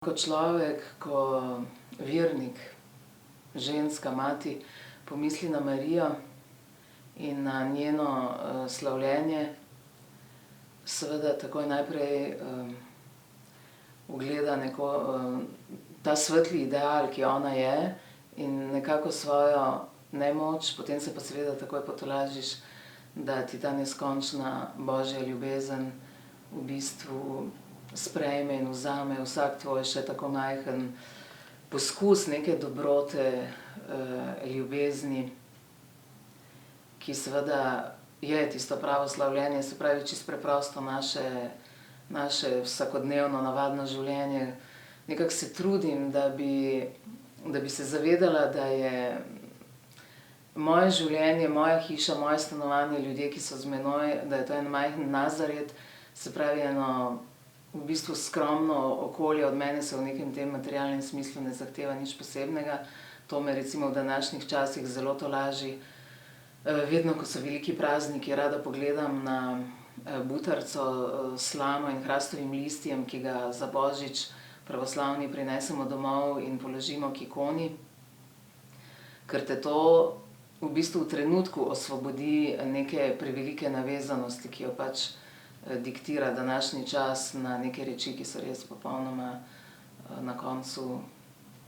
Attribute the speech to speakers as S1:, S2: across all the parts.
S1: Ko človek, ko vernik, ženska, mati, pomisli na Marijo in na njeno slavljenje, seveda takoj najprej ugleda ta svetli ideal, ki ona je, in nekako svojo nemoč, potem se pa seveda takoj potolažiš, da ti ta neskončna božja ljubezen v bistvu sprejme in vzame vsak tvoj še tako majhen poskus neke dobrote, ljubezni, ki seveda je tisto pravo slavljenje, se pravi čisto preprosto naše vsakodnevno navadno življenje. Nekako se trudim, da bi se zavedala, da je moje življenje, moja hiša, moje stanovanje, ljudje, ki so z menoj, da je to en majhen Nazaret, se pravi eno v bistvu skromno okolje. Od mene se v nekem tem materialnem smislu ne zahteva nič posebnega. To me recimo v današnjih časih zelo tolaži. Vedno, ko so veliki prazniki, rada pogledam na butarico s slamo in hrastovim listjem, ki ga za božič pravoslavni prinesemo domov in položimo k ikoni, ker te to v bistvu v trenutku osvobodi neke prevelike navezanosti, ki jo pač diktira današnji čas na neke reči, ki so res popolnoma na koncu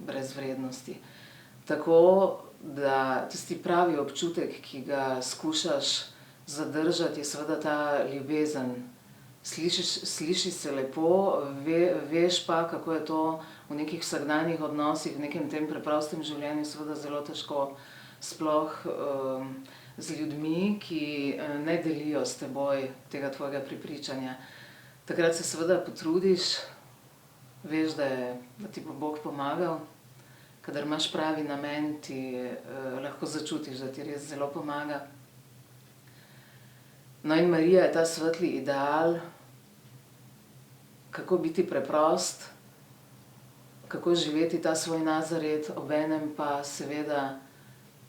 S1: brez vrednosti. Tako da tisti pravi občutek, ki ga skušaš zadržati, je seveda ta ljubezen. Sliši se lepo, veš pa, kako je to v nekih vsakdanjih odnosih, v nekem tem preprostem življenju seveda zelo težko, sploh z ljudmi, ki ne delijo s teboj tega tvojega prepričanja. Takrat se seveda potrudiš, veš, da ti bo Bog pomagal. Kadar imaš pravi namen, ti lahko začutiš, da ti res zelo pomaga. No, in Marija je ta svetli ideal, kako biti preprost, kako živeti ta svoj Nazaret, obenem pa seveda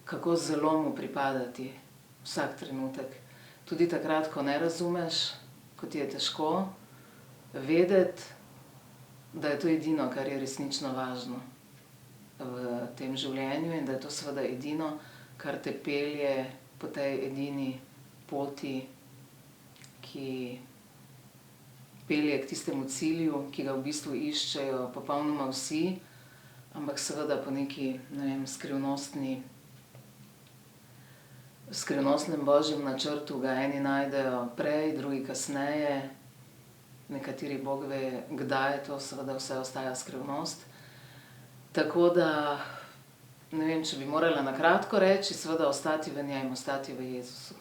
S1: kako zelo mu pripadati vsak trenutek. Tudi takrat, ko ne razumeš, ko ti je težko, vedeti, da je to edino, kar je resnično važno v tem življenju, in da je to seveda edino, kar te pelje po tej edini poti, ki pelje k tistemu cilju, ki ga v bistvu iščejo popolnoma vsi, ampak seveda po neki, ne vem, skrivnostnem božjem načrtu ga eni najdejo prej, drugi kasneje, nekateri Bog ve kdaj, to seveda vse ostaja skrivnost. Tako da, ne vem, če bi morala na kratko reči, seveda ostati v njem, ostati v Jezusu.